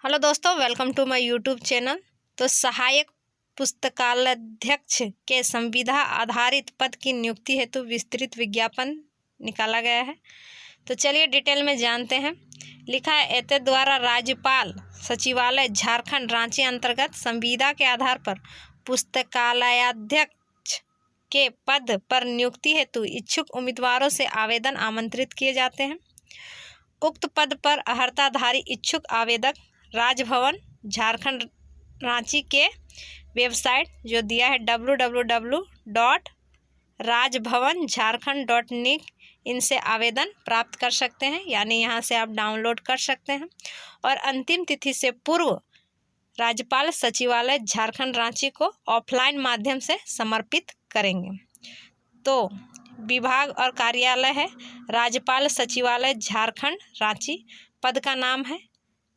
Hello दोस्तों, welcome to my YouTube channel. तो सहायक पुस्तकालयाध्यक्ष के संविदा आधारित पद की नियुक्ति हेतु विस्तृत विज्ञापन निकाला गया है। तो चलिए डिटेल में जानते हैं। लिखा है, एते द्वारा राज्यपाल सचिवालय झारखंड रांची अंतर्गत संविदा के आधार पर पुस्तकालयाध्यक्ष के पद पर नियुक्ति हेतु इच्छुक उम्मीदवारों से आवेदन आमंत्रित किए जाते हैं। उक्त पद पर अर्हताधारी इच्छुक आवेदक राजभवन झारखंड रांची के वेबसाइट जो दिया है www.rajbhavanjharkhand.nic इनसे आवेदन प्राप्त कर सकते हैं, यानी यहाँ से आप डाउनलोड कर सकते हैं। और अंतिम तिथि से पूर्व राज्यपाल सचिवालय झारखंड रांची को ऑफलाइन माध्यम से समर्पित करेंगे। तो विभाग और कार्यालय है राज्यपाल सचिवालय झारखंड रांची। पद का नाम है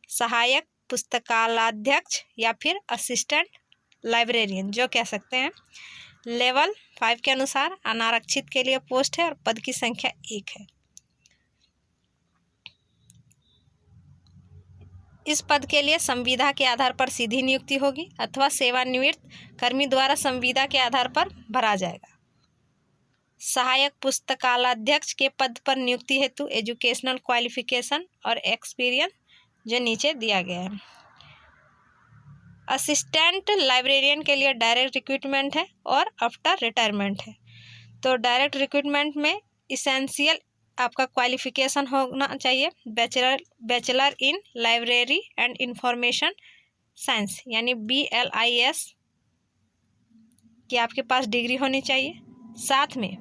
सहायक पुस्तकालयाध्यक्ष या फिर असिस्टेंट लाइब्रेरियन जो कह सकते हैं। लेवल 5 के अनुसार अनारक्षित के लिए पोस्ट है और पद की संख्या 1 है। इस पद के लिए संविदा के आधार पर सीधी नियुक्ति होगी अथवा सेवानिवृत्त कर्मी द्वारा संविदा के आधार पर भरा जाएगा। सहायक पुस्तकालयाध्यक्ष के पद पर नियुक्ति हेतु एजुकेशनल क्वालिफिकेशन और एक्सपीरियंस जो नीचे दिया गया है। असिस्टेंट लाइब्रेरियन के लिए डायरेक्ट रिक्रूटमेंट है और आफ्टर रिटायरमेंट है। तो डायरेक्ट रिक्रूटमेंट में इसेंशियल आपका क्वालिफिकेशन होना चाहिए bachelor in library and information science यानी BLIS की आपके पास डिग्री होनी चाहिए। साथ में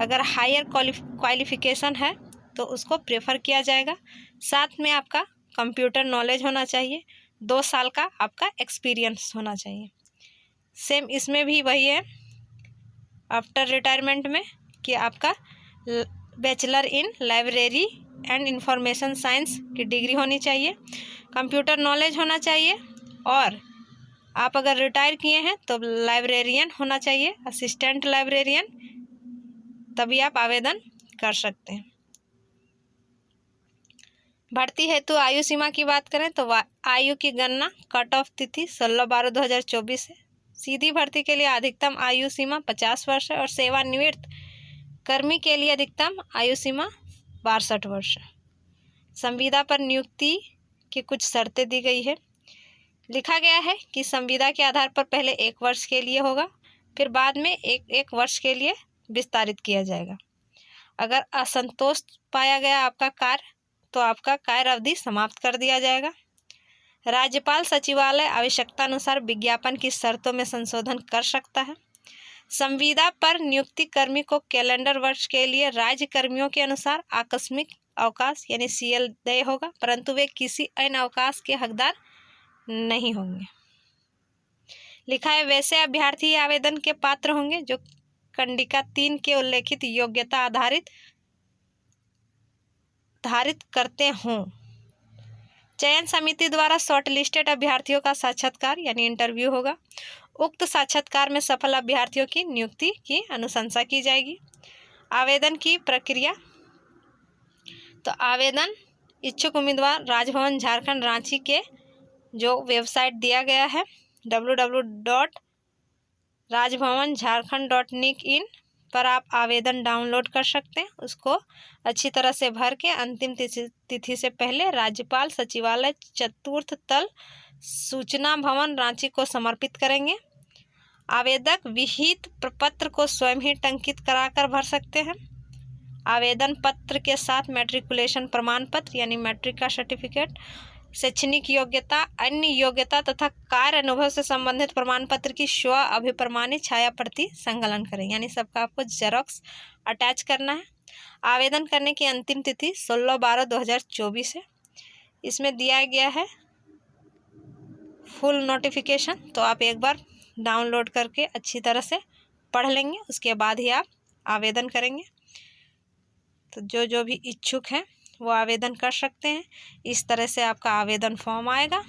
अगर हायर क्वालिफिकेशन है तो उसको प्रेफर किया जाएगा। साथ में आपका कंप्यूटर नॉलेज होना चाहिए, 2 साल का आपका एक्सपीरियंस होना चाहिए। सेम इसमें भी वही है आफ्टर रिटायरमेंट में कि आपका bachelor in library and information science की डिग्री होनी चाहिए, कंप्यूटर नॉलेज होना चाहिए और आप अगर रिटायर किए हैं तो लाइब्रेरियन होना चाहिए, असिस्टेंट लाइब्रेरियन, तभी आप आवेदन कर सकते हैं। भर्ती हेतु आयु सीमा की बात करें तो आयु की गणना कट ऑफ तिथि 16/12/2024 है। सीधी भर्ती के लिए अधिकतम आयु सीमा 50 वर्ष है और सेवानिवृत्त कर्मी के लिए अधिकतम आयु सीमा 62 वर्ष है। संविदा पर नियुक्ति की कुछ शर्तें दी गई है। लिखा गया है कि संविदा के आधार पर पहले 1 वर्ष के लिए होगा, फिर बाद में एक वर्ष के लिए विस्तारित किया जाएगा। अगर असंतोष पाया गया आपका कार्य तो आपका कार्य अवधि समाप्त कर दिया जाएगा। राज्यपाल सचिवालय आवश्यकता अनुसार विज्ञापन की शर्तों में संशोधन कर सकता है। संविदा पर नियुक्ति कर्मी को कैलेंडर वर्ष के लिए राज्य कर्मियों के अनुसार आकस्मिक अवकाश यानी CL देय होगा, परंतु वे किसी अन्य अवकाश के हकदार नहीं होंगे। लिखा है, वैसे अभ्यर्थी आवेदन के पात्र होंगे जो कंडिका 3 के उल्लेखित योग्यता आधारित करते हों। चयन समिति द्वारा शॉर्टलिस्टेड अभ्यर्थियों का साक्षात्कार यानी इंटरव्यू होगा। उक्त साक्षात्कार में सफल अभ्यर्थियों की नियुक्ति की अनुशंसा की जाएगी। आवेदन की प्रक्रिया, तो आवेदन इच्छुक उम्मीदवार राजभवन झारखंड रांची के जो वेबसाइट दिया गया है www.rajbhavanjharkhand.nic इन पर आप आवेदन डाउनलोड कर सकते हैं। उसको अच्छी तरह से भर के अंतिम तिथि से पहले राज्यपाल सचिवालय चतुर्थ तल सूचना भवन रांची को समर्पित करेंगे। आवेदक विहित प्रपत्र को स्वयं ही टंकित कराकर भर सकते हैं। आवेदन पत्र के साथ मैट्रिकुलेशन प्रमाण पत्र यानी मैट्रिक का सर्टिफिकेट, शैक्षणिक योग्यता, अन्य योग्यता तथा कार्य अनुभव से संबंधित प्रमाण पत्र की स्व अभिप्रमाणित छाया प्रति संकलन करें, यानी सबका आपको जेरॉक्स अटैच करना है। आवेदन करने की अंतिम तिथि 16/12/2024 है। इसमें दिया गया है फुल नोटिफिकेशन, तो आप एक बार डाउनलोड करके अच्छी तरह से पढ़ लेंगे, उसके बाद ही आप आवेदन करेंगे। तो जो भी इच्छुक हैं वो आवेदन कर सकते हैं। इस तरह से आपका आवेदन फॉर्म आएगा,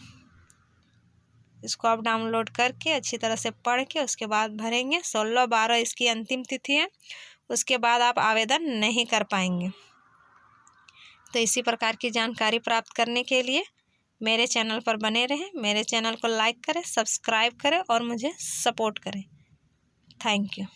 इसको आप डाउनलोड करके अच्छी तरह से पढ़ के उसके बाद भरेंगे। 16/12 इसकी अंतिम तिथि है, उसके बाद आप आवेदन नहीं कर पाएंगे। तो इसी प्रकार की जानकारी प्राप्त करने के लिए मेरे चैनल पर बने रहें, मेरे चैनल को लाइक करें, सब्सक्राइब करें और मुझे सपोर्ट करें। Thank you.